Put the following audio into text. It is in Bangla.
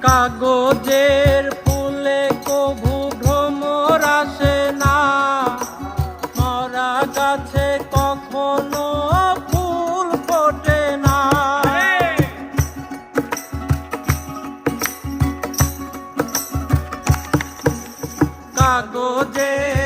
কাগজের ফুলে কভু ভ্রমর আসে না, মরা গাছে কখনো ফুল ফোটে না। কাগজের